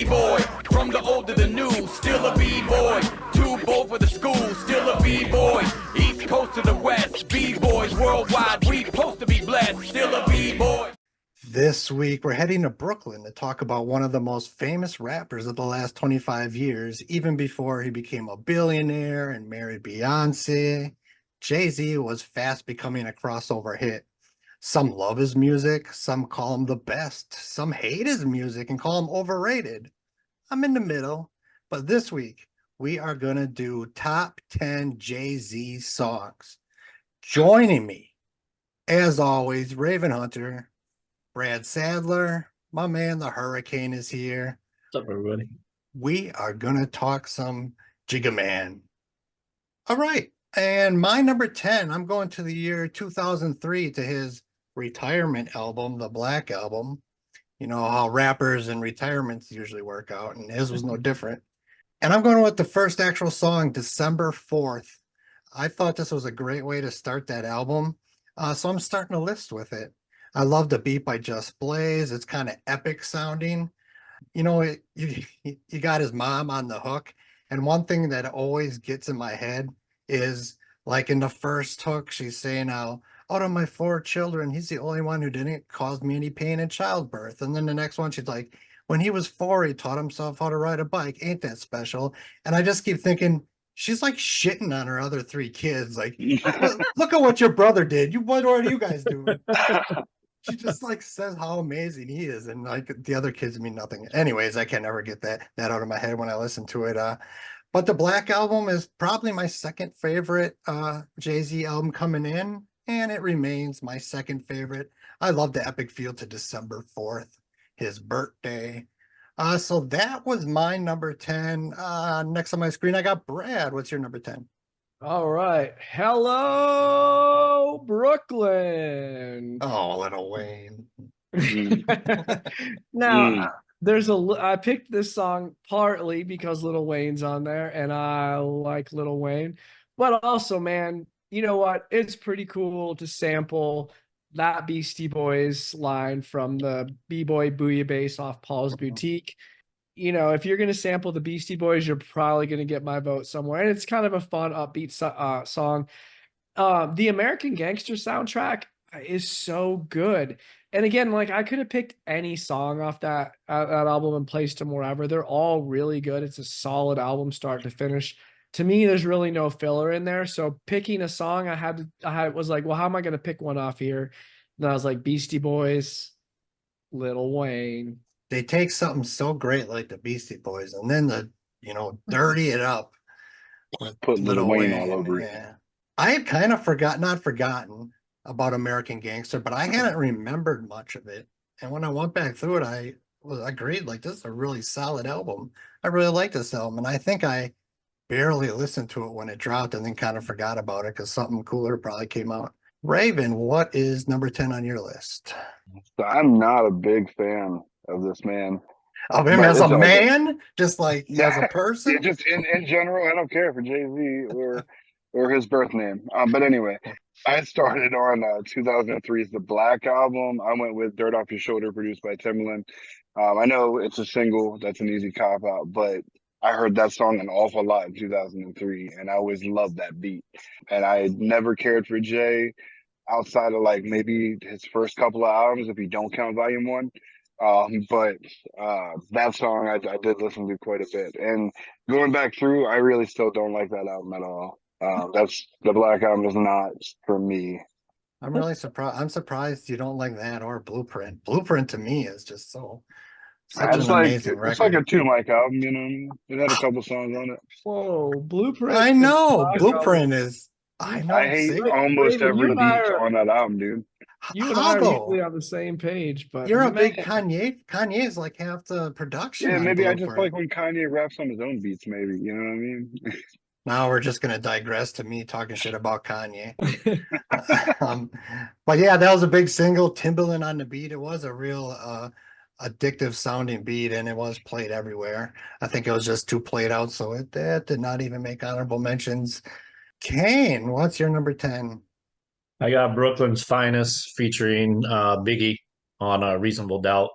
B-boy. From the old to the new, still a B-boy. Too bold for the school, still a B-boy. East Coast to the West, B-boys worldwide. We supposed to be blessed, still a B-boy. This week, we're heading to Brooklyn to talk about one of the most famous rappers of the last 25 years, even before he became a billionaire and married Beyonce. Jay-Z was fast becoming a crossover hit. Some love his music, some call him the best, some hate his music and call him overrated. I'm in the middle, but this week, we are going to do top 10 Jay-Z songs. Joining me, as always, Raven Hunter, Brad Sadler, my man, the Hurricane is here. What's up, everybody? We are going to talk some Jigga Man. All right. And my number 10, I'm going to the year 2003 to his retirement album, the Black Album. You know how rappers and retirements usually work out, and his was no different. And I'm going with the first actual song, December 4th. I thought this was a great way to start that album. So I'm starting a list with it. I love the beat by Just Blaze. It's kind of epic sounding. You know, you got his mom on the hook. And one thing that always gets in my head is like in the first hook, she's saying, out of my 4 children, he's the only one who didn't cause me any pain in childbirth. And then the next one, she's like, when he was 4, he taught himself how to ride a bike. Ain't that special? And I just keep thinking, she's like shitting on her other 3 kids. Like, look at what your brother did. What are you guys doing? She just like says how amazing he is, and like the other kids mean nothing. Anyways, I can never get that out of my head when I listen to it. But the Black Album is probably my second favorite Jay-Z album coming in, and it remains my second favorite. I love the epic feel to December 4th, his birthday. So that was my number 10. Next on my screen, I got Brad. What's your number 10? All right. Hello, Brooklyn. Oh, Little Wayne. Now, I picked this song partly because Lil Wayne's on there and I like Lil Wayne, but also, man, you know what? It's pretty cool to sample that Beastie Boys line from the B-Boy Bouillabaisse off Paul's Boutique. You know, if you're going to sample the Beastie Boys, you're probably going to get my vote somewhere. And it's kind of a fun, upbeat song. The American Gangster soundtrack is so good. And again, like I could have picked any song off that album and placed them wherever. They're all really good. It's a solid album start to finish. To me, there's really no filler in there. So picking a song, I was like, well, how am I going to pick one off here? And I was like, Beastie Boys, Lil Wayne. They take something so great like the Beastie Boys and then dirty it up. Put Lil Wayne all over it. I had kind of not forgotten about American Gangster, but I hadn't remembered much of it. And when I went back through it, I agreed, like, this is a really solid album. I really like this album. And I think I barely listened to it when it dropped and then kind of forgot about it because something cooler probably came out. Raven, what is number 10 on your list? So I'm not a big fan of this man. Of him as a man? Just like as a person? Yeah, just in general, I don't care for Jay-Z or his birth name. But anyway, I started on 2003's The Black Album. I went with Dirt Off Your Shoulder, produced by Timbaland. I know it's a single, that's an easy cop-out, but I heard that song an awful lot in 2003, and I always loved that beat. And I never cared for Jay outside of like maybe his first couple of albums, if you don't count Volume 1. But that song I did listen to quite a bit. And going back through, I really still don't like that album at all. That's the Black Album is not for me. I'm really surprised. I'm surprised you don't like that or Blueprint. Blueprint to me is just such an amazing record. It's like a 2 mic album, you know what I mean? It had a couple songs on it. Whoa, Blueprint. I know. Blueprint is. I know. I hate almost every beat on that album, dude. You and I are usually on the same page, but you're a big Kanye. Kanye is like half the production. Yeah, maybe I just like when Kanye raps on his own beats, maybe. You know what I mean? Now we're just going to digress to me talking shit about Kanye. But yeah, that was a big single. Timbaland on the beat. It was a real addictive sounding beat, and it was played everywhere. I think it was just too played out, so it did not even make honorable mentions. Kane, what's your number 10? I got Brooklyn's Finest featuring Biggie on Reasonable Doubt.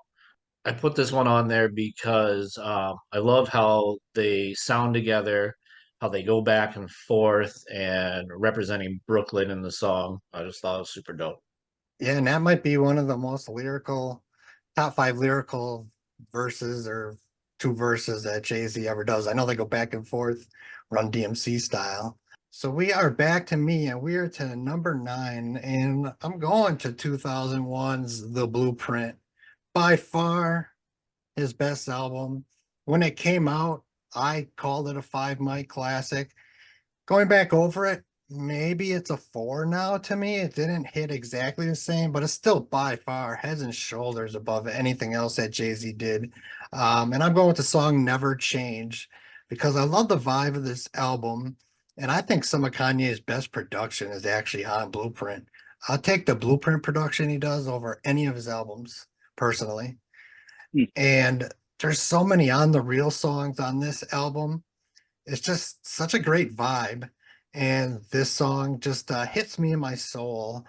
I put this one on there because I love how they sound together, how they go back and forth, and representing Brooklyn in the song. I just thought it was super dope. Yeah, and that might be one of the most lyrical, top five lyrical verses or two verses that Jay-Z ever does. I know they go back and forth, Run DMC style. So we are back to me, and we are to number 9, and I'm going to 2001's The Blueprint. By far his best album. When it came out, I called it a 5 mic classic. Going back over it, maybe it's a 4 now to me. It didn't hit exactly the same, but it's still by far heads and shoulders above anything else that Jay-Z did. And I'm going with the song Never Change because I love the vibe of this album. And I think some of Kanye's best production is actually on Blueprint. I'll take the Blueprint production he does over any of his albums, personally. And there's so many on the real songs on this album. It's just such a great vibe. And this song just hits me in my soul.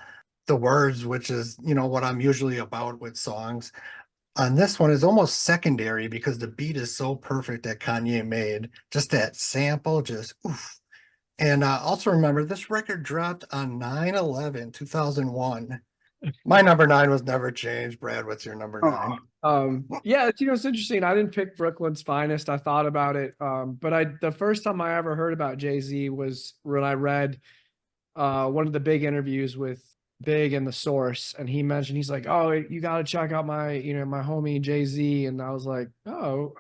The words, which is, what I'm usually about with songs, on this one is almost secondary because the beat is so perfect that Kanye made. Just that sample, just oof. And also remember, this record dropped on 9/11, 2001. My number 9 was Never Changed. Brad, what's your number 9? Yeah, it's interesting. I didn't pick Brooklyn's Finest. I thought about it. But the first time I ever heard about Jay-Z was when I read one of the big interviews with Big and The Source, and he mentioned, he's like, "Oh, you got to check out my homie Jay-Z," and I was like, "Oh,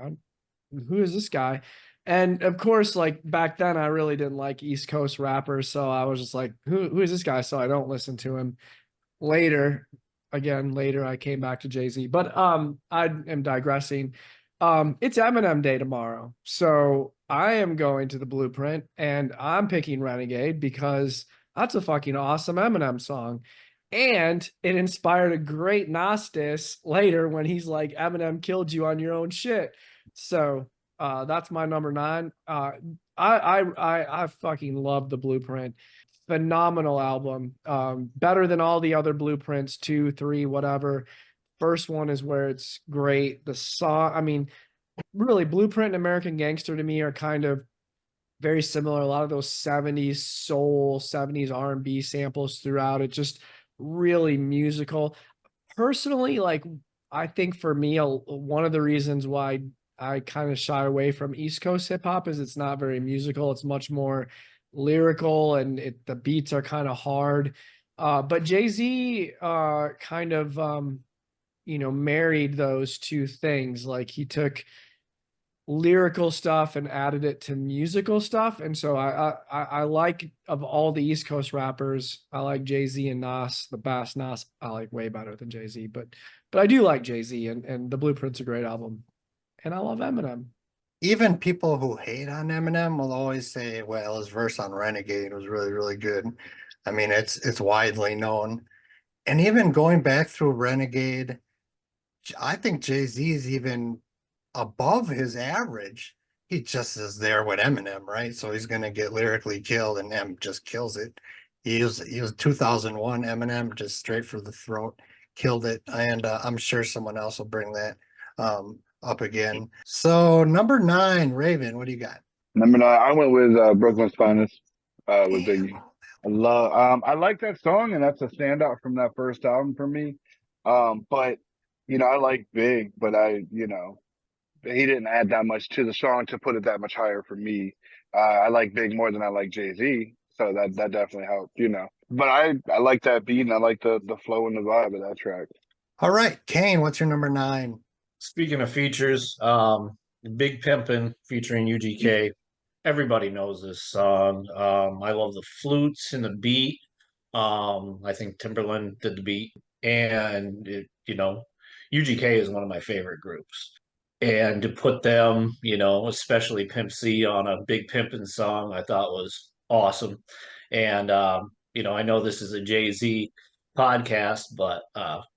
who is this guy?" And of course, like back then, I really didn't like East Coast rappers, so I was just like, "Who is this guy?" So I don't listen to him. Later, I came back to Jay-Z, but I am digressing. It's Eminem Day tomorrow, so I am going to the Blueprint, and I'm picking Renegade because that's a fucking awesome Eminem song. And it inspired a great Nas diss later when he's like, Eminem killed you on your own shit. So that's my number 9. I fucking love the Blueprint. Phenomenal album. Better than all the other Blueprints, 2, 3, whatever. First one is where it's great. The song, I mean, really, Blueprint and American Gangster to me are kind of very similar. A lot of those 70s soul, 70s R&B samples throughout it, just really musical. Personally, like, I think for me, one of the reasons why I kind of shy away from East Coast hip hop is it's not very musical. It's much more lyrical, and the beats are kind of hard. But Jay-Z kind of married those two things. Like, he took lyrical stuff and added it to musical stuff. And so I like, of all the East Coast rappers, I like Jay-Z and Nas the best. Nas I like way better than Jay-Z, but I do like Jay-Z, and The Blueprint's a great album. And I love Eminem. Even people who hate on Eminem will always say, well, his verse on Renegade was really, really good. I mean, it's widely known. And even going back through Renegade, I think Jay-Z is even above his average. He just is there with Eminem, right? So he's gonna get lyrically killed, and M just kills it. He was 2001 Eminem, just straight for the throat, killed it, and I'm sure someone else will bring that up again. So number 9, Raven, what do you got? Number 9, I went with Brooklyn's Finest with Damn. Biggie. I like that song, and that's a standout from that first album for me. But I like Big, but he didn't add that much to the song to put it that much higher for me. I like Big more than I like Jay-Z, so that definitely helped. But I like that beat, and I like the flow and the vibe of that track. All right, Kane, what's your number 9? Speaking of features, Big Pimpin' featuring UGK. Everybody knows this song. I love the flutes and the beat. I think Timberland did the beat, and UGK is one of my favorite groups. And to put them, especially Pimp C on a Big Pimpin' song, I thought was awesome. And I know this is a Jay-Z podcast, but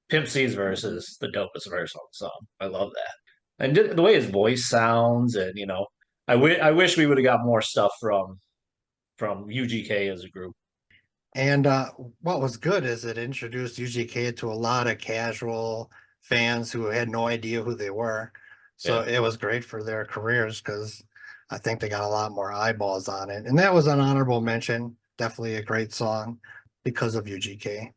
Pimp C's verse is the dopest verse on the song. I love that, and the way his voice sounds, and I wish we would have got more stuff from UGK as a group. And what was good is it introduced UGK to a lot of casual fans who had no idea who they were. So Yeah. it was great for their careers because I think they got a lot more eyeballs on it. And that was an honorable mention. Definitely a great song because of UGK.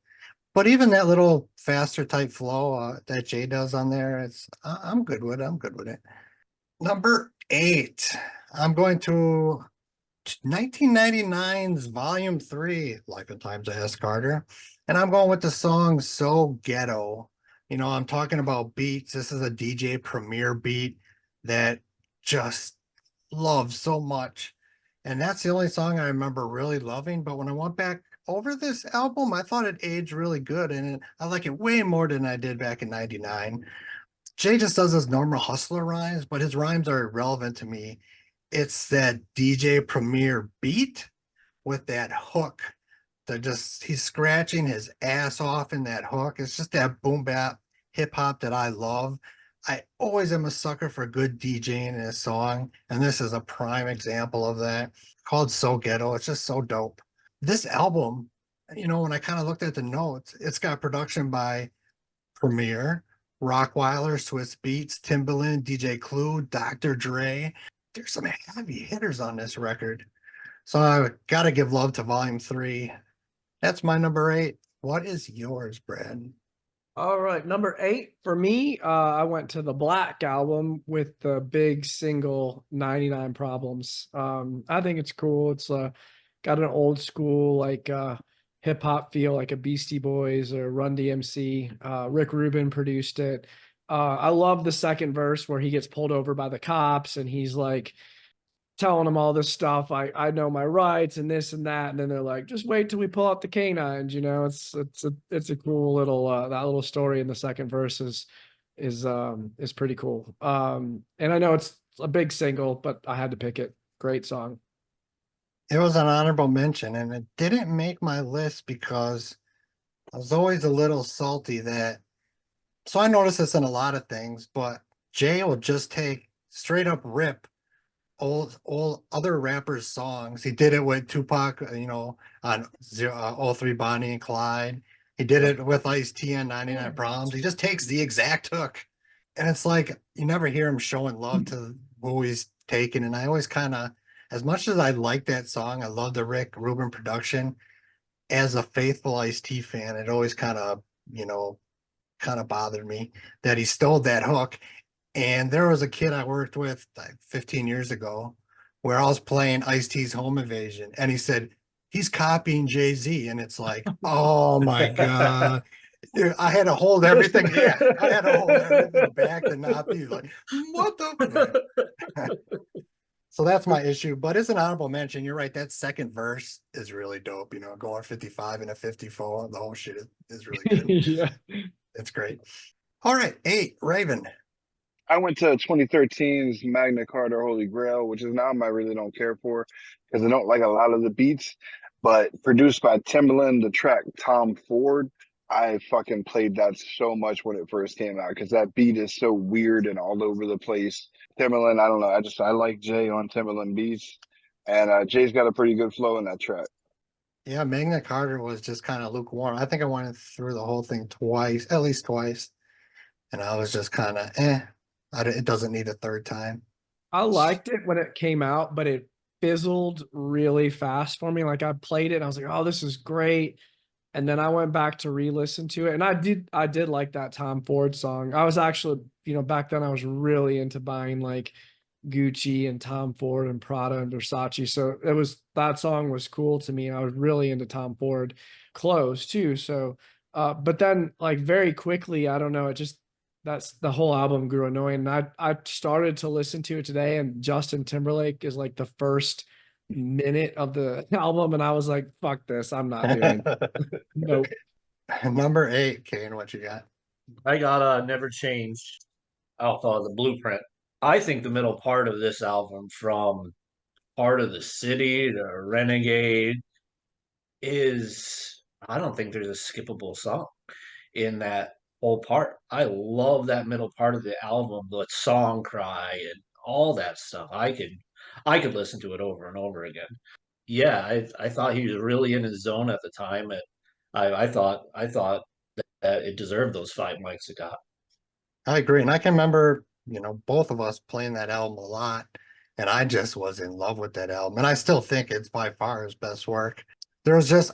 But even that little faster type flow that Jay does on there, I'm good with it. I'm good with it. Number 8, I'm going to 1999's Volume 3, Life and Times of S. Carter. And I'm going with the song So Ghetto. You know, I'm talking about beats. This is a DJ Premier beat that just love so much. And that's the only song I remember really loving. But when I went back over this album, I thought it aged really good. And I like it way more than I did back in 99. Jay just does his normal hustler rhymes, but his rhymes are irrelevant to me. It's that DJ Premier beat with that hook. He's scratching his ass off in that hook. It's just that boom bap hip hop that I love. I always am a sucker for good DJing in a song, and this is a prime example of that. Called So Ghetto. It's just so dope. This album, you know, when I kind of looked at the notes, it's got production by Premier, Rockweiler, Swiss Beats, Timbaland, DJ Clue, Dr. Dre. There's some heavy hitters on this record. So I gotta give love to Volume 3. That's my number 8. What is yours, Brad? All right, number 8 for me, I went to the Black Album with the big single 99 Problems. I think it's cool. It's got an old school like hip hop feel, like a Beastie Boys or Run DMC. Rick Rubin produced it. I love the second verse where he gets pulled over by the cops and he's like telling them all this stuff. I know my rights and this and that, and then they're like, just wait till we pull out the canines. You know, it's a cool little that little story in the second verse is pretty cool. And I know it's a big single, but I had to pick it. Great song. It was an honorable mention, and it didn't make my list because I was always a little salty that. So I noticed this in a lot of things, but Jay will just take straight up rip old other rappers' songs. He did it with Tupac, you know, on all three Bonnie and Clyde. He did it with Ice-T on 99 Problems. He just takes the exact hook. And it's like you never hear him showing love to who he's taken. And I always kind of, as much as I like that song, I love the Rick Rubin production. As a faithful Ice-T fan, it always kind of, you know, kind of bothered me that he stole that hook. And there was a kid I worked with like 15 years ago where I was playing Ice-T's Home Invasion, and he said, he's copying Jay-Z. And it's like, oh my God. I had to hold everything. Yeah, I had to hold everything back to not be like, what the? So that's my issue, but it's an honorable mention. You're right. That second verse is really dope. You know, going 55 and a 54. The whole shit is really good. Yeah. It's great. All right. 8, Raven. I went to 2013's Magna Carta Holy Grail, which is an album I really don't care for because I don't like a lot of the beats. But produced by Timbaland, the track Tom Ford, I fucking played that so much when it first came out because that beat is so weird and all over the place. Timbaland, I don't know. I like Jay on Timbaland beats, and Jay's got a pretty good flow in that track. Yeah, Magna Carta was just kind of lukewarm. I think I went through the whole thing twice, at least twice, and I was just kind of it doesn't need a third time. I liked it when it came out, but it fizzled really fast for me. Like I played it and I was like, oh, this is great. And then I went back to re-listen to it. And I did like that Tom Ford song. I was actually, you know, back then I was really into buying like Gucci and Tom Ford and Prada and Versace. So that song was cool to me. I was really into Tom Ford clothes too. So, but then like very quickly, I don't know, that's the whole album grew annoying. And I started to listen to it today, and Justin Timberlake is like the first minute of the album, and I was like, fuck this, I'm not doing nope. Number 8, Kane, what you got? I got Never Change off the Blueprint. I think the middle part of this album, from Part of the City to Renegade, I don't think there's a skippable song in that whole part. I love that middle part of the album, the song cry and all that stuff. I could listen to it over and over again. Yeah, I thought he was really in his zone at the time, and I thought that it deserved those 5 mics it got. I agree. And I can remember, both of us playing that album a lot. And I just was in love with that album. And I still think it's by far his best work.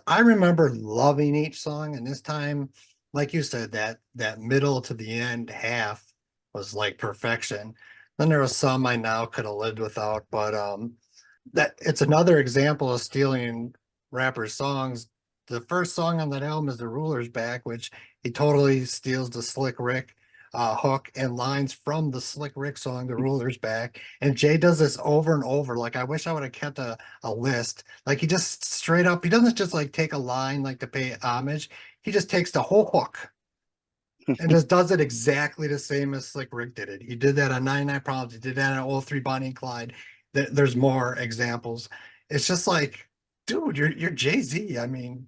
I remember loving each song. And this time, like you said, that middle to the end half was like perfection. Then there was some I now could have lived without, but that it's another example of stealing rappers' songs. The first song on that album is The Ruler's Back, which he totally steals the Slick Rick hook and lines from the Slick Rick song, The Ruler's Back. And Jay does this over and over. Like, I wish I would have kept a list. Like, he just straight up, he doesn't just like take a line like to pay homage. He just takes the whole hook and just does it exactly the same as Slick Rick did it. He did that on 99 Problems. He did that on All Three Bonnie and Clyde. There's more examples. It's just like, dude, you're Jay-Z. I mean,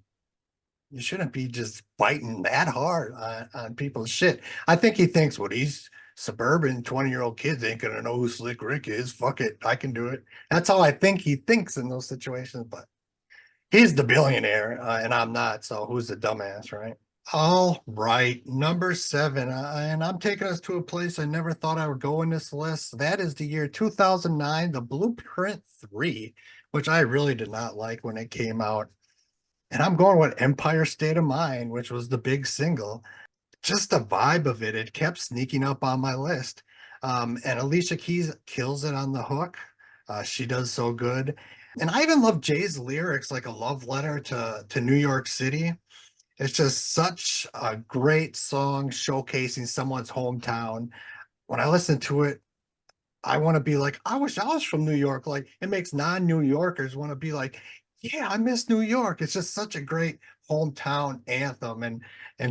you shouldn't be just biting that hard on people's shit. I think he thinks, well, these suburban 20-year-old kids ain't gonna know who Slick Rick is. Fuck it, I can do it. That's how I think he thinks in those situations. But he's the billionaire, and I'm not. So who's the dumbass, right? All right, number 7, and I'm taking us to a place I never thought I would go in this list. That is the year 2009, The Blueprint 3, which I really did not like when it came out. And I'm going with Empire State of Mind, which was the big single. Just the vibe of it, it kept sneaking up on my list. And Alicia Keys kills it on the hook. She does so good. And I even love Jay's lyrics, like a love letter to New York City. It's just such a great song showcasing someone's hometown. When I listen to it, I want to be like, I wish I was from New York. Like, it makes non-New Yorkers want to be like, yeah, I miss New York. It's just such a great hometown anthem, and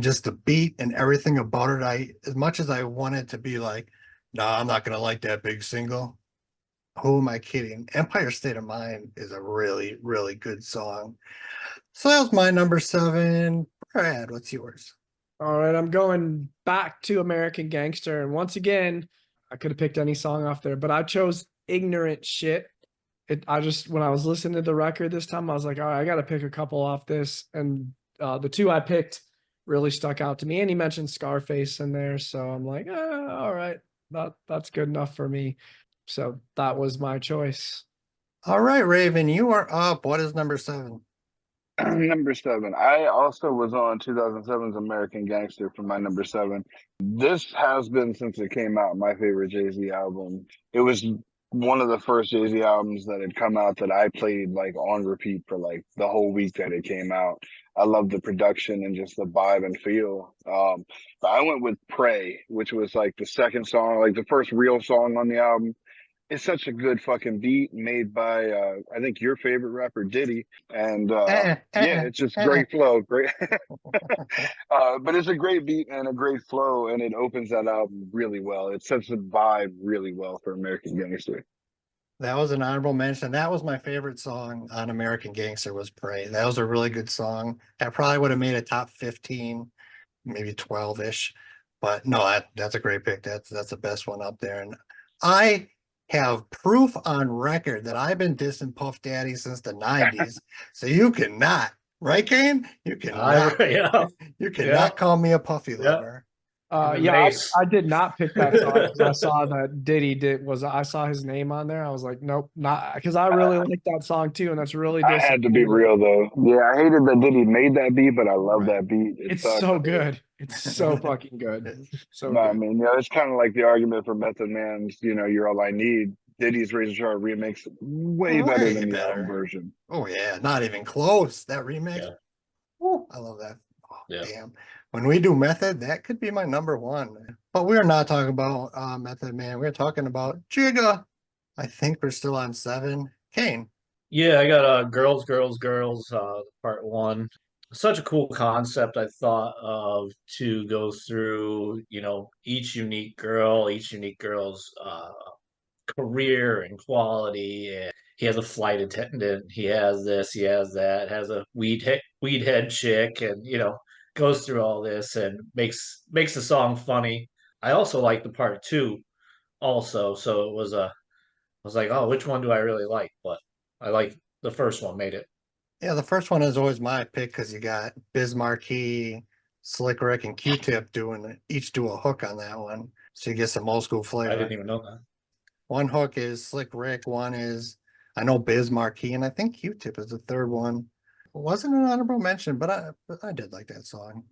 just the beat and everything about it. As much as I wanted to be like, no, I'm not gonna like that big single. Who am I kidding? Empire State of Mind is a really, really good song. So that was my number 7. Brad, what's yours? All right, I'm going back to American Gangster. And once again, I could have picked any song off there, but I chose Ignorant Shit. When I was listening to the record this time, I was like, all right, I got to pick a couple off this. And the two I picked really stuck out to me. And he mentioned Scarface in there. So I'm like, all right, that's good enough for me. So that was my choice. All right, Raven, you are up. What is number 7? Number 7. I also was on 2007's American Gangster for my number 7. This has been, since it came out, my favorite Jay-Z album. It was one of the first Jay-Z albums that had come out that I played like on repeat for like the whole week that it came out. I love the production and just the vibe and feel. But I went with Pray, which was like the second song, like the first real song on the album. It's such a good fucking beat made by I think your favorite rapper Diddy, and yeah, it's just great flow, great. But it's a great beat and a great flow, and it opens that album really well. It sets the vibe really well for American Gangster. That was an honorable mention. That was my favorite song on American Gangster, was Pray. That was a really good song. That probably would have made a top 15, maybe 12-ish. But no, that's a great pick. That's the best one up there. And I have proof on record that I've been dissing Puff Daddy since the 90s. So you cannot, right, Kane? You cannot, Yeah. you cannot call me a Puffy lover. I did not pick that song because I saw that Diddy I saw his name on there. I was like, nope, not, because I really like that song too, and that's really I had to be real though. Yeah, I hated that Diddy made that beat, but I love that beat. It's so good. It's so fucking good. So no, good. I mean, it's kind of like the argument for Method Man's, You're All I Need. Diddy's Razor Sharp remix way better than the album version. Oh yeah, not even close. That remix. Yeah. Oh, I love that. Oh, Yeah. damn. When we do Method, that could be my number 1. But we're not talking about Method Man. We're talking about Jigga. I think we're still on 7. Kane. Yeah, I got Girls, Girls, Girls, part 1. Such a cool concept I thought of, to go through, each unique girl's career and quality. And he has a flight attendant, he has this, he has that, has a weed head chick, and goes through all this and makes the song funny. I also like the part 2 also, so it was I was like, oh, which one do I really like? But I like the first one, made it. Yeah, the first one is always my pick because you got Biz Markie, Slick Rick and Q-Tip each do a hook on that one. So you get some old school I flavor. didn't even know that. One hook is Slick Rick, one is, I know, Biz Markie, and I think Q-Tip is the third one. It wasn't an honorable mention, but I did like that song.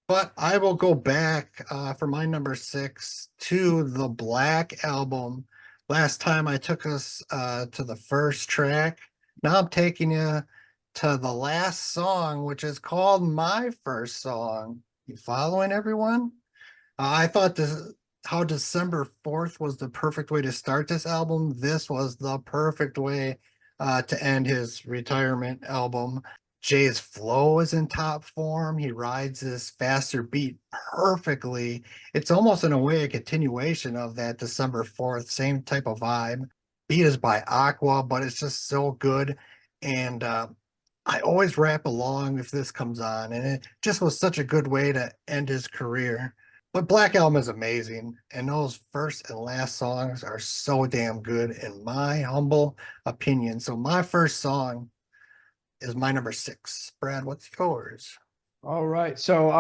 But I will go back for my number 6 to the Black Album. Last time I took us to the first track. Now I'm taking you to the last song, which is called My First Song. You following, everyone? I thought how December 4th was the perfect way to start this album. This was the perfect way to end his retirement album. Jay's flow is in top form. He rides this faster beat perfectly. It's almost in a way a continuation of that December 4th, same type of vibe. Beat is by Aqua, but it's just so good. And I always rap along if this comes on, and it just was such a good way to end his career. But Black Album is amazing, and those first and last songs are so damn good in my humble opinion. So my first song is my number 6. Brad, what's yours? All right. So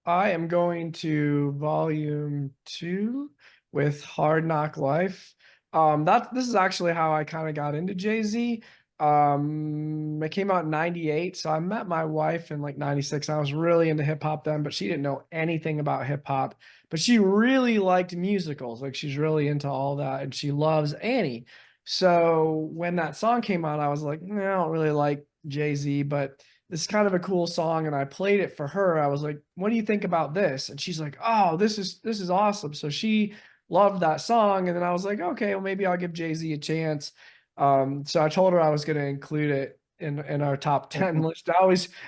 I am going to volume 2 with Hard Knock Life. This is actually how I kind of got into Jay-Z. It came out in 98. So I met my wife in like 96. I was really into hip hop then, but she didn't know anything about hip hop. But she really liked musicals. Like she's really into all that, and she loves Annie. So when that song came out, I was like, I don't really like Jay-Z, but this is kind of a cool song, and I played it for her. I was like, what do you think about this? And she's like, oh, this is awesome. So she loved that song. And then I was like, okay, well, maybe I'll give Jay-Z a chance. So I told her I was going to include it in our top 10 list.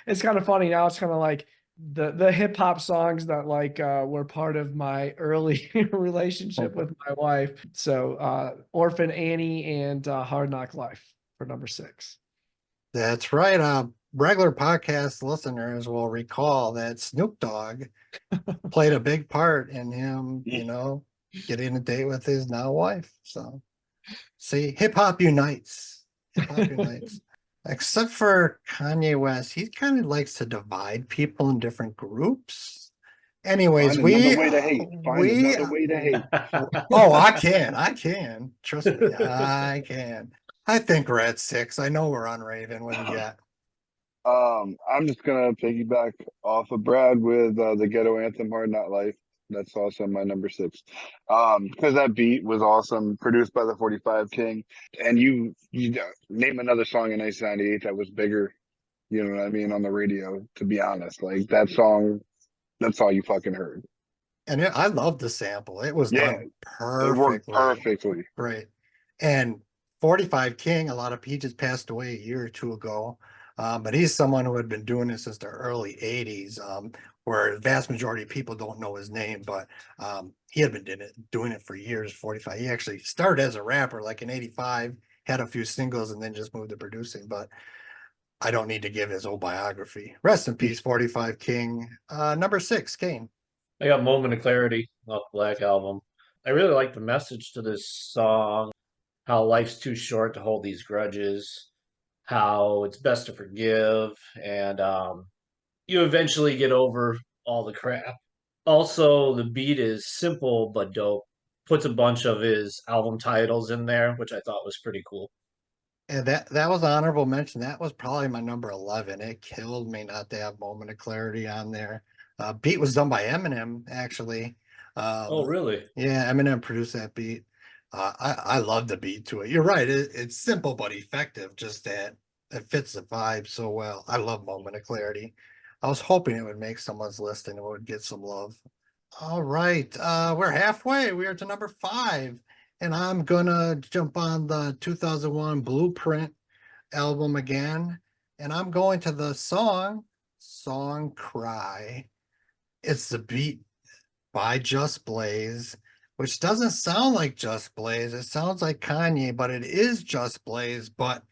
It's kind of funny now. It's kind of like the hip hop songs that like were part of my early relationship with my wife. So Orphan Annie and Hard Knock Life for number 6. That's right. Regular podcast listeners will recall that Snoop Dogg played a big part in him, getting a date with his now wife. So, see, hip hop unites. Hip hop unites. Except for Kanye West, he kind of likes to divide people in different groups. Anyways, Find another way to hate. Find another way to hate. Oh, I can. Trust me, I can. I think we're at 6. I know we're on Raven. What do you got? I'm just gonna piggyback off of Brad with the ghetto anthem "Hard Not Life." That's also my number 6. Because that beat was awesome, produced by the 45 King. And you name another song in 1998 that was bigger, you know what I mean, on the radio. To be honest, like that song, that's all you fucking heard. And I love the sample. It was done It worked perfectly. perfectly. Right. And 45 King, he just passed away a year or two ago. But he's someone who had been doing this since the early 80s, where the vast majority of people don't know his name, but he had been doing it for years, 45. He actually started as a rapper like in 85, had a few singles, and then just moved to producing. But I don't need to give his whole biography. Rest in peace, 45 King. Number 6, Kane. I got Moment of Clarity off Black Album. I really like the message to this song, how life's too short to hold these grudges, how it's best to forgive, and you eventually get over all the crap. Also, the beat is simple but dope. Puts a bunch of his album titles in there, which I thought was pretty cool. And that was an honorable mention. That was probably my number 11. It killed me not to have Moment of Clarity on there. Beat was done by Eminem, actually. Oh, really? Yeah, Eminem produced that beat. I love the beat to it. You're right. It's simple but effective. Just that it fits the vibe so well. I love Moment of Clarity. I was hoping it would make someone's list and it would get some love. All right. We're halfway. We are to number 5. And I'm gonna jump on the 2001 Blueprint album again. And I'm going to the Song Cry. It's the beat by Just Blaze, which doesn't sound like Just Blaze. It sounds like Kanye, but it is Just Blaze. But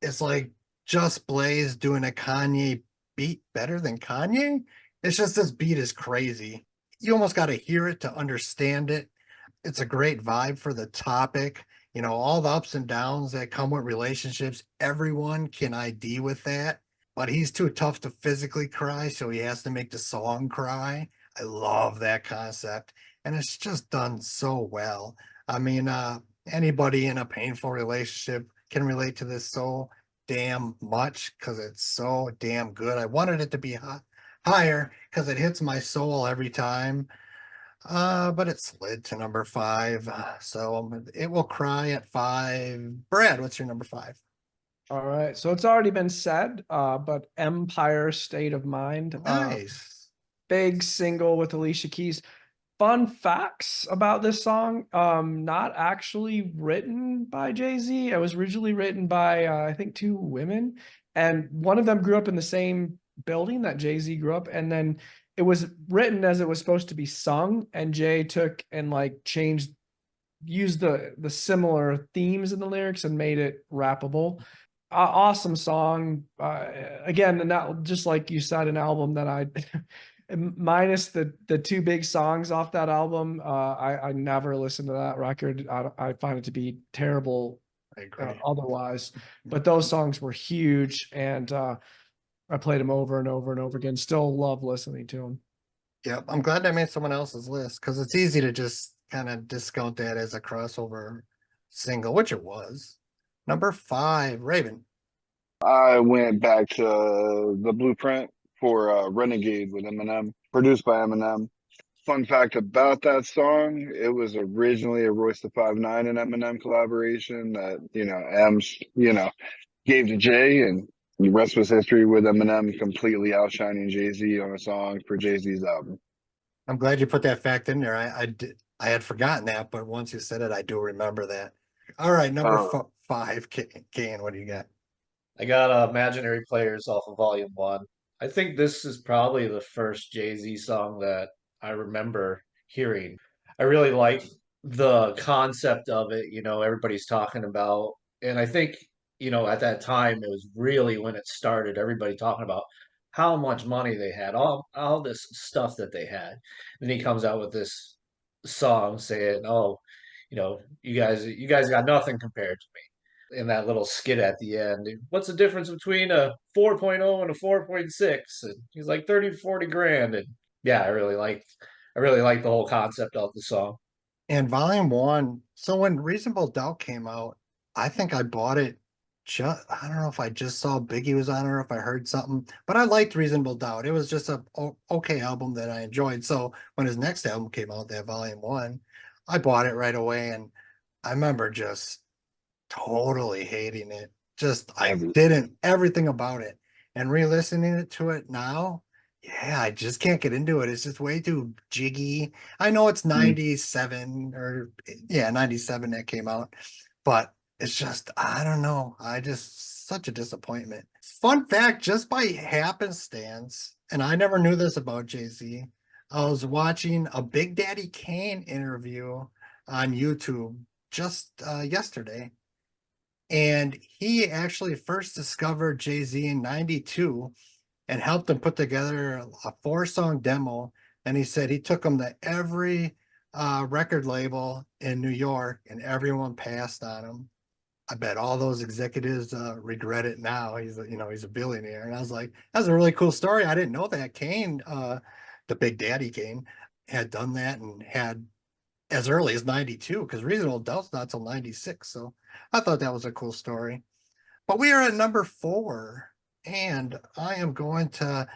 it's like Just Blaze doing a Kanye beat better than Kanye. It's just this beat is crazy. You almost got to hear it to understand it. It's a great vibe for the topic. All the ups and downs that come with relationships. Everyone can ID with that. but he's too tough to physically cry, so he has to make the song cry. I love that concept, and it's just done so well. I mean, anybody in a painful relationship can relate to this so damn much because it's so damn good. I wanted it to be higher because it hits my soul every time. But it slid to number 5. So it will cry at 5. Brad, what's your number 5? All right. So it's already been said, but Empire State of Mind. Nice. Big single with Alicia Keys. Fun facts about this song, not actually written by Jay-Z. It was originally written by, I think, 2 women, and one of them grew up in the same building that Jay-Z grew up, and then it was written as it was supposed to be sung, and Jay took and like used the similar themes in the lyrics and made it rappable. Awesome song. Again, and that, just like you said, an album that I minus the 2 big songs off that album, I never listened to that record. I find it to be terrible otherwise, but those songs were huge, and I played them over and over and over again. Still love listening to them. Yep, I'm glad I made someone else's list because it's easy to just kind of discount that as a crossover single, which it was. Number 5, Raven. I went back to the Blueprint for Renegade with Eminem, produced by Eminem. Fun fact about that song, it was originally a Royce the 5'9" and Eminem collaboration that, M, gave to Jay, and the rest was history with Eminem completely outshining Jay-Z on a song for Jay-Z's album. I'm glad you put that fact in there. I had forgotten that, but once you said it, I do remember that. All right, number 5, Kane, what do you got? I got Imaginary Players off of Volume 1. I think this is probably the first Jay-Z song that I remember hearing. I really like the concept of it, everybody's talking about. And I think, at that time, it was really when it started, everybody talking about how much money they had, all this stuff that they had. And he comes out with this song saying, "Oh, you guys got nothing compared to me." In that little skit at the end. What's the difference between a 4.0 and a 4.6? And he's like 30 to 40 grand. And yeah, I really liked the whole concept of the song. And Volume 1, so when Reasonable Doubt came out, I think I bought it I don't know if I just saw Biggie was on it or if I heard something, but I liked Reasonable Doubt. It was just a okay album that I enjoyed. So when his next album came out, that Volume 1, I bought it right away, and I remember just totally hating it. Just I didn't everything about it. And re-listening to it now, yeah, I just can't get into it. It's just way too jiggy. I know it's 97 or 97 that came out, but it's just I don't know. I just such a disappointment. Fun fact, just by happenstance, and I never knew this about Jay-Z. I was watching a Big Daddy Kane interview on YouTube just yesterday. And he actually first discovered Jay-Z in 92 and helped him put together a 4-song demo. And he said he took him to every record label in New York, and everyone passed on him. I bet all those executives regret it now. He's a billionaire. And I was like, that's a really cool story. I didn't know that Kane, the Big Daddy Kane, had done that and had as early as 92, because Reasonable Doubt's not till 96. So I thought that was a cool story. But we are at number 4, and I am going to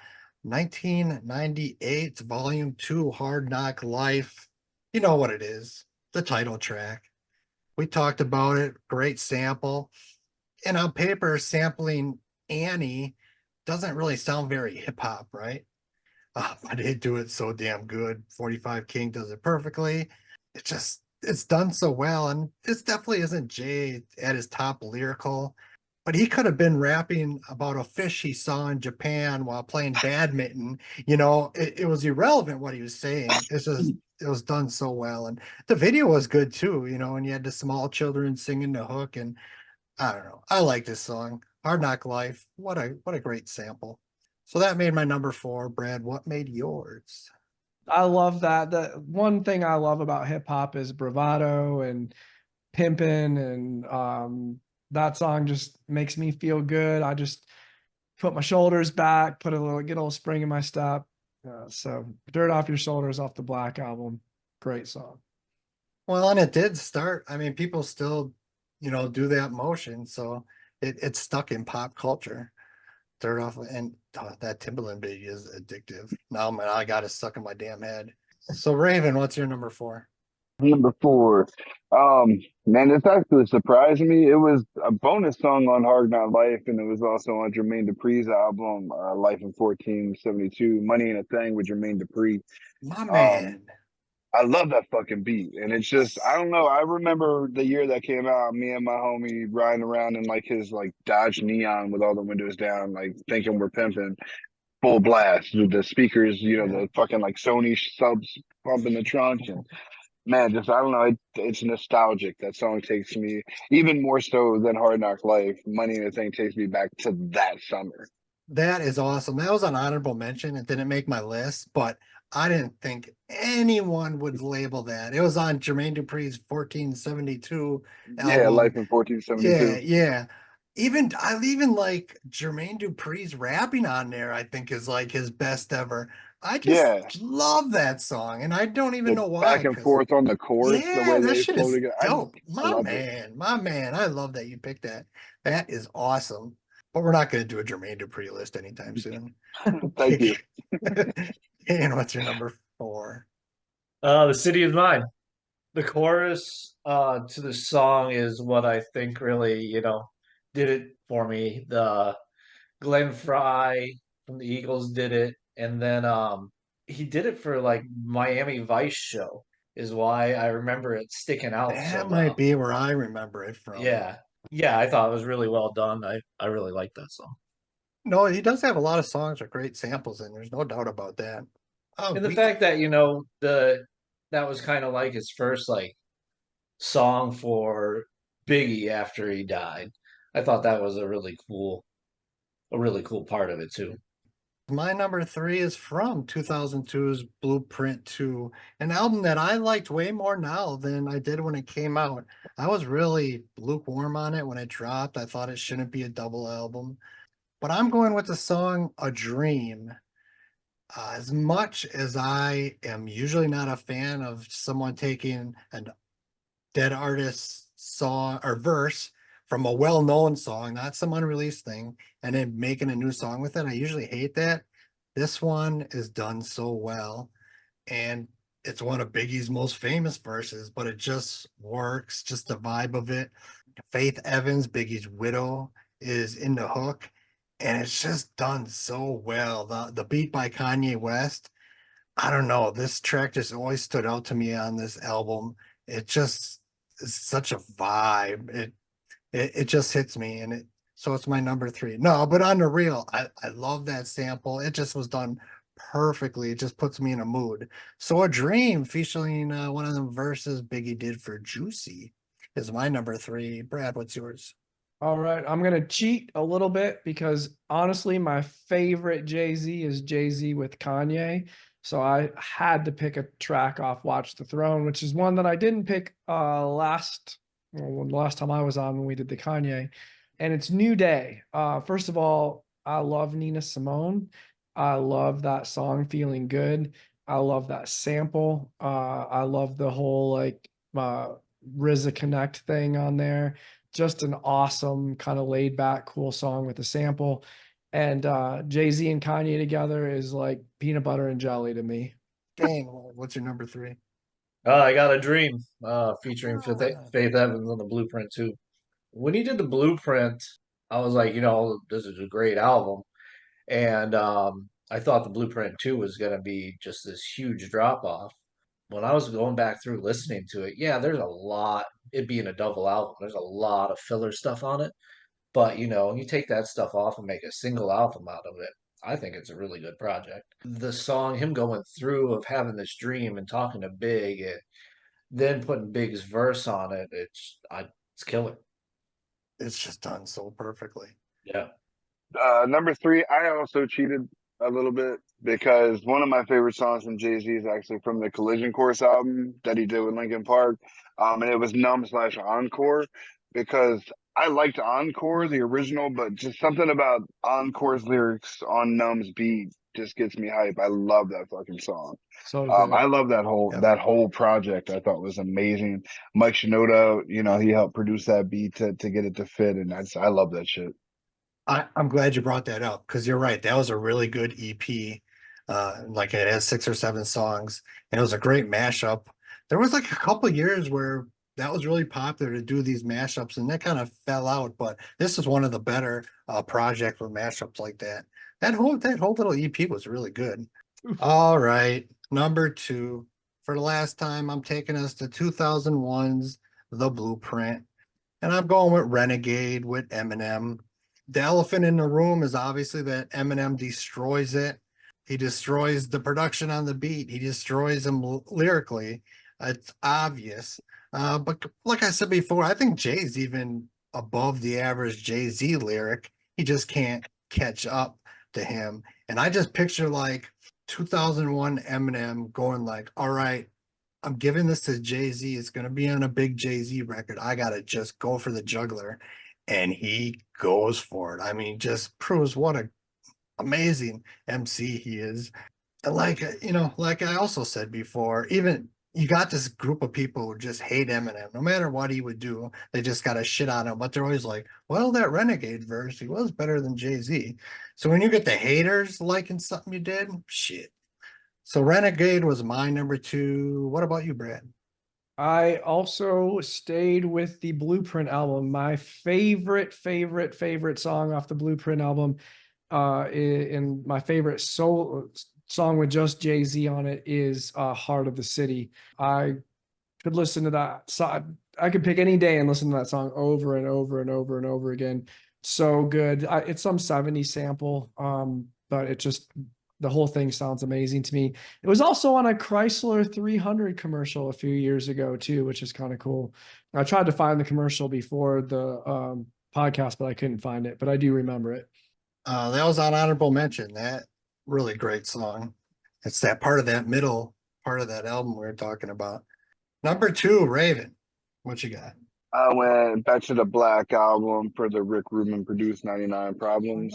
1998's Volume 2, Hard Knock Life. You know what it is, the title track. We talked about it, great sample. And on paper, sampling Annie doesn't really sound very hip-hop, right? But they do it so damn good. 45 King does it perfectly. It's done so well, and this definitely isn't Jay at his top lyrical, but he could have been rapping about a fish he saw in Japan while playing badminton. It was irrelevant what he was saying. It was done so well, and the video was good too. And you had the small children singing the hook, and I don't know, I like this song, Hard Knock Life. What a great sample. So that made my number 4. Brad, what made yours? I love that. The one thing I love about hip hop is bravado and pimping, and that song just makes me feel good. put my shoulders back, get a little spring in my step. So Dirt Off Your Shoulders off the Black Album. Great song. Well, and it did start. I mean, people still, do that motion. So it's stuck in pop culture. Dirt Off, and that Timberland beat is addictive. Now, man, I got it stuck in my damn head. So Raven, what's your number 4? Number 4. Man, it's actually surprised me. It was a bonus song on Hard Knock Life, and it was also on Jermaine Dupri's album, Life in 1472, Money Ain't a Thing with Jermaine Dupri. My Um, man. I love that fucking beat. And it's just, I don't know. I remember the year that came out, me and my homie riding around in like his like Dodge Neon with all the windows down, like thinking we're pimping full blast with the speakers, the fucking like Sony subs pumping the trunk. And man, just, I don't know. It's nostalgic. That song takes me even more so than Hard Knock Life. Money and the Thing takes me back to that summer. That is awesome. That was an honorable mention. It didn't make my list, but I didn't think anyone would label that. It was on Jermaine Dupri's 1472 Yeah, album. Life in 1472. Yeah. I even like Jermaine Dupri's rapping on there, I think is like his best ever. I just love that song, and I don't even know why. Back and forth on the chorus, the way That they shit flow is together. dope. I love it. My man. I love that you picked that. That is awesome. But we're not going to do a Jermaine Dupri list anytime soon. Thank you. And what's your number 4? The City is Mine. The chorus to the song is what I think really, did it for me. The Glenn Fry from the Eagles did it, and then he did it for like Miami Vice show is why I remember it sticking out so That well. might be where I remember it from. Yeah. Yeah, I thought it was really well done. I really like that song. No, he does have a lot of songs with great samples in. There's no doubt about that. Oh, And the fact that, that was kind of like his first like song for Biggie after he died. I thought that was a really cool part of it too. my number 3 is from 2002's Blueprint 2, an album that I liked way more now than I did when it came out. I was really lukewarm on it when it dropped. I thought it shouldn't be a double album. But I'm going with the song A Dream. As much as I am usually not a fan of someone taking a dead artist's song or verse from a well-known song, not some unreleased thing, and then making a new song with it, I usually hate that. This one is done so well, and it's one of Biggie's most famous verses, but it just works, just the vibe of it. Faith Evans, Biggie's widow, is in the hook, and it's just done so well. The beat by Kanye West, I don't know, this track just always stood out to me on this album. It just is such a vibe. It just hits me, and so it's my number 3. No, but on the real, I love that sample. It just was done perfectly. It just puts me in a mood. So A Dream featuring one of the verses Biggie did for Juicy is my number 3. Brad, what's yours? All right, I'm gonna cheat a little bit because honestly, my favorite Jay-Z is Jay-Z with Kanye. So I had to pick a track off Watch the Throne, which is one that I didn't pick last time I was on when we did the Kanye. And it's New Day. First of all, I love Nina Simone. I love that song Feeling Good. I love that sample. I love the whole like RZA Connect thing on there. Just an awesome kind of laid back, cool song with a sample. And Jay-Z and Kanye together is like peanut butter and jelly to me. Kane, what's your number 3? I Got a Dream, featuring Faith Evans on the Blueprint too. When he did the Blueprint, I was like, this is a great album. And I thought the Blueprint 2 was going to be just this huge drop off. When I was going back through listening to it, yeah, there's a lot, it being a double album, there's a lot of filler stuff on it. But, you take that stuff off and make a single album out of it. I think it's a really good project. The song, him going through of having this dream and talking to Big and then putting Big's verse on it, it's killer. It's just done so perfectly. Yeah. Number 3, I also cheated a little bit because one of my favorite songs from Jay-Z is actually from the Collision Course album that he did with Linkin Park. And it was Numb / Encore, because I liked Encore, the original, but just something about Encore's lyrics on Numb's beat just gets me hype. I love that fucking song. So good. I love that whole Yep. that whole project. I thought was amazing. Mike Shinoda, he helped produce that beat to get it to fit, and I love that shit. I'm glad you brought that up because you're right. That was a really good EP. Like it has 6 or 7 songs, and it was a great mashup. There was like a couple years where that was really popular to do these mashups, and that kind of fell out. But this is one of the better projects with mashups like that. That whole little EP was really good. All right, number 2. For the last time, I'm taking us to 2001's The Blueprint, and I'm going with Renegade with Eminem. The elephant in the room is obviously that Eminem destroys it. He destroys the production on the beat. He destroys them lyrically. It's obvious. But like I said before, I think Jay's even above the average Jay-Z lyric. He just can't catch up to him. And I just picture like 2001 Eminem going like, all right, I'm giving this to Jay-Z. It's going to be on a big Jay-Z record. I got to just go for the juggler. And he goes for it. I mean, just proves what a amazing MC he is. And like I also said before, even you got this group of people who just hate Eminem. No matter what he would do, they just got to shit on him. But they're always like, well, that Renegade verse, he was better than Jay-Z. So when you get the haters liking something you did, shit. So Renegade was my number 2. What about you, Brad? I also stayed with the Blueprint album. My favorite song off the Blueprint album, and my favorite song with just Jay-Z on it is Heart of the City. I could listen to that song. I could pick any day and listen to that song over and over and over and over again. So good. It's some 70s sample, but it just the whole thing sounds amazing to me. It was also on a Chrysler 300 commercial a few years ago too, which is kind of cool. I tried to find the commercial before the podcast, but I couldn't find it. But I do remember it. That was on honorable mention. That really great song. It's that part of that middle part of that album we were talking about. Number 2, Raven. What you got? I went back to the Black album for the Rick Rubin produced 99 Problems.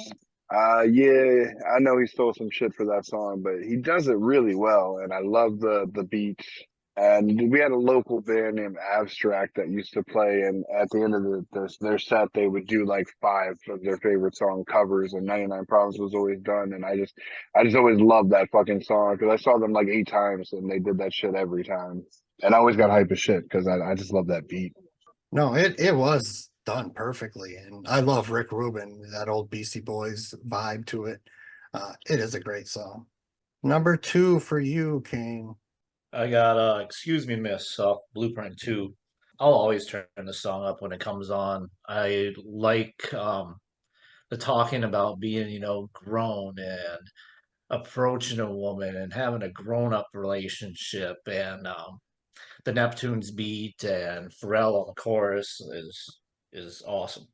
Yeah, I know he stole some shit for that song, but he does it really well, and I love the beats. And we had a local band named Abstract that used to play, and at the end of their set, they would do like 5 of their favorite song covers, and 99 Problems was always done. And I just always loved that fucking song because I saw them like 8 times, and they did that shit every time. And I always got hype as shit because I just love that beat. No, it was done perfectly. And I love Rick Rubin, that old Beastie Boys vibe to it. It is a great song. Number 2 for you, Kane. I got Excuse Me Miss off Blueprint 2. I'll always turn the song up when it comes on. I like the talking about being, grown and approaching a woman and having a grown-up relationship, and the Neptunes beat and Pharrell on the chorus is awesome.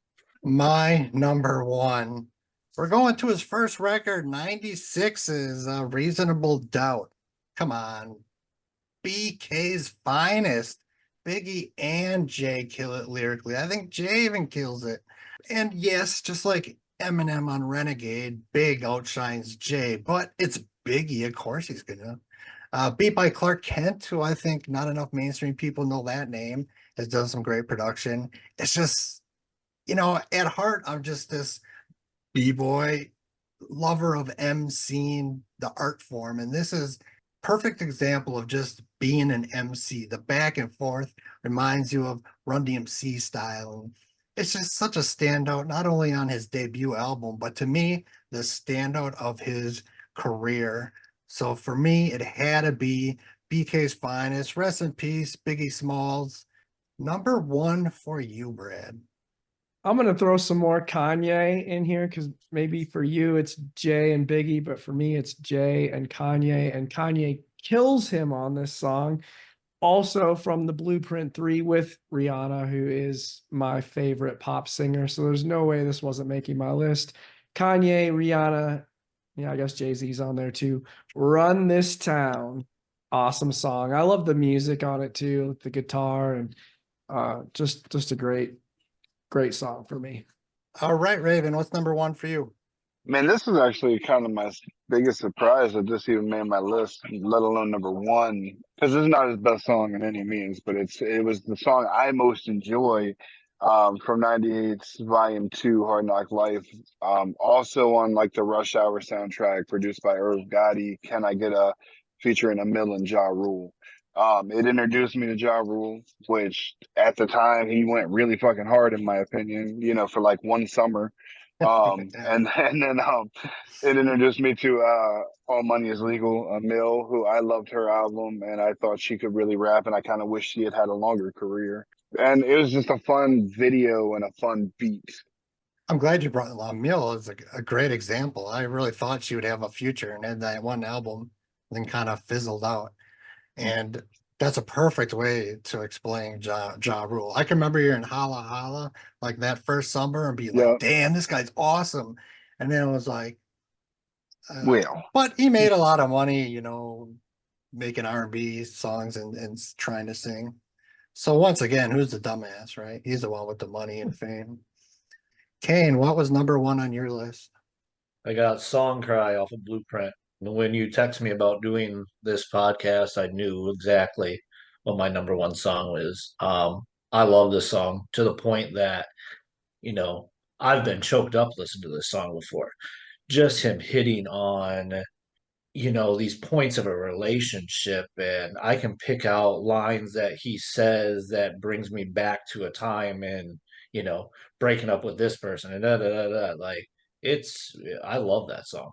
My number 1. We're going to his first record, 96's Reasonable Doubt. Come on. BK's finest. Biggie and Jay kill it lyrically. I think Jay even kills it. And yes, just like Eminem on Renegade, Big outshines Jay, but it's Biggie. Of course he's gonna. Beat by Clark Kent, who I think not enough mainstream people know that name, has done some great production. It's just, at heart, I'm just this b-boy lover of emceeing the art form, and this is perfect example of just being an MC. The back and forth reminds you of Run DMC style, and it's just such a standout, not only on his debut album, but to me, the standout of his career. So for me, it had to be BK's finest. Rest in peace, Biggie Smalls. Number 1 for you, Brad. I'm gonna throw some more Kanye in here because maybe for you it's Jay and Biggie, but for me it's Jay and Kanye kills him on this song. Also from the Blueprint 3 with Rihanna, who is my favorite pop singer. So there's no way this wasn't making my list. Kanye, Rihanna, yeah, I guess Jay-Z's on there too. Run This Town. Awesome song. I love the music on it too, the guitar, and just a great Great song for me. All right, Raven, what's number one for you? Man, this is actually kind of my biggest surprise that this even made my list, let alone number one. Because it's not his best song in any means, but it was the song I most enjoy from '98's Volume 2, Hard Knock Life. Also on like the Rush Hour soundtrack, produced by Irv Gotti, Can I Get a featuring a Mill and Ja Rule. It introduced me to Ja Rule, which at the time he went really fucking hard in my opinion, you know, for like one summer. And then it introduced me to All Money Is Legal, Mill, who I loved her album and I thought she could really rap and I kind of wish she had a longer career. And it was just a fun video and a fun beat. I'm glad you brought Mill as a great example. I really thought she would have a future and had that one album, then kind of fizzled out. And that's a perfect way to explain Ja Rule. I can remember hearing Holla Holla like that first summer and be like, damn, this guy's awesome. And then it was like, but he made a lot of money, you know, making R&B songs and trying to sing. So once again, who's the dumbass, right? He's the one with the money and fame. Kane, what was number one on your list? I got Song Cry off of Blueprint. When you text me about doing this podcast, I knew exactly what my number one song was. I love this song to the point that, you know, I've been choked up listening to this song before. Just him hitting on, you know, these points of a relationship, and I can pick out lines that he says that brings me back to a time and, you know, breaking up with this person and da da da da. Like I love that song.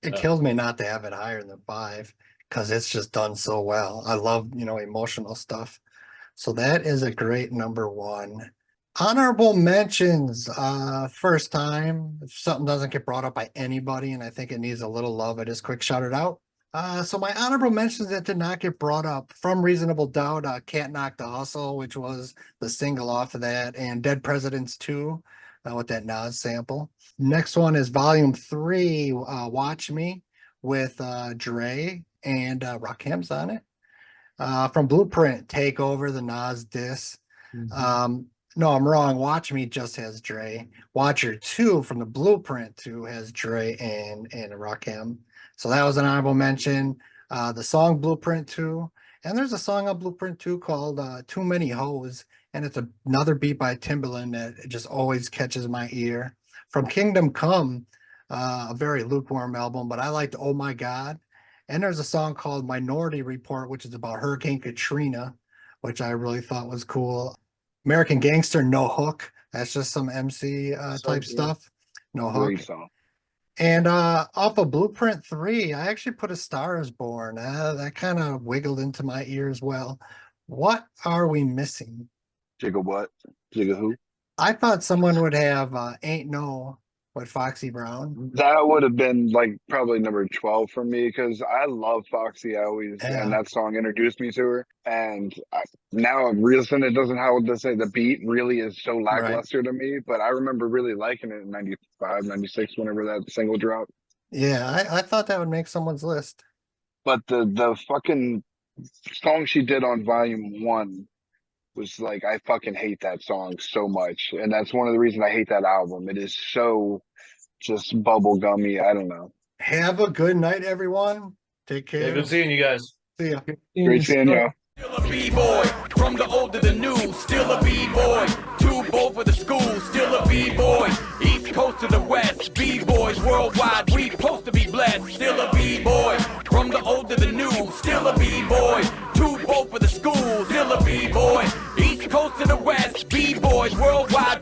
It kills me not to have it higher than 5 because it's just done so well. I love, you know, emotional stuff. So that is a great number one. Honorable mentions, first time. If something doesn't get brought up by anybody and I think it needs a little love, I just quick shout it out. So my honorable mentions that did not get brought up, From Reasonable Doubt, Can't Knock the Hustle, which was the single off of that, and Dead Presidents 2, with that Nas sample. Next one is Volume 3, Watch Me, with Dre and Rakim's on it. From Blueprint, Take Over, the Nas diss. No, I'm wrong. Watch Me just has Dre. Watcher 2 from the Blueprint 2 has Dre and Rakim. So that was an honorable mention. The song Blueprint 2. And there's a song on Blueprint 2 called Too Many Hoes. And it's another beat by Timbaland that just always catches my ear. From Kingdom Come, a very lukewarm album, but I liked Oh My God. And there's a song called Minority Report, which is about Hurricane Katrina, which I really thought was cool. American Gangster, No Hook. That's just some MC type stuff. No Hook. Great song. And off of Blueprint 3, I actually put A Star Is Born. That kind of wiggled into my ear as well. What are we missing? Jigga what? Jigga who? I thought someone would have Ain't No with Foxy Brown. That would have been like probably number 12 for me because I love Foxy. And that song introduced me to her. And now I'm realizing it doesn't have to say the beat really is so lackluster to me. But I remember really liking it in 95, 96, whenever that single dropped. Yeah, I thought that would make someone's list. But the fucking song she did on Volume 1 was like, I fucking hate that song so much. And that's one of the reasons I hate that album. It is so just bubblegummy. I don't know. Have a good night, everyone. Take care. Yeah, good seeing you guys. See ya. Great seeing you. Still a B-boy, from the old to the new, still a B-boy. Too bold for the school, still a B-boy. East Coast to the West, B-boys worldwide, we supposed to be blessed. Still a B-boy, from the old to the new, still a B-boy. Too bold for the school, still a B-boy. East Coast to the West, B-boys worldwide.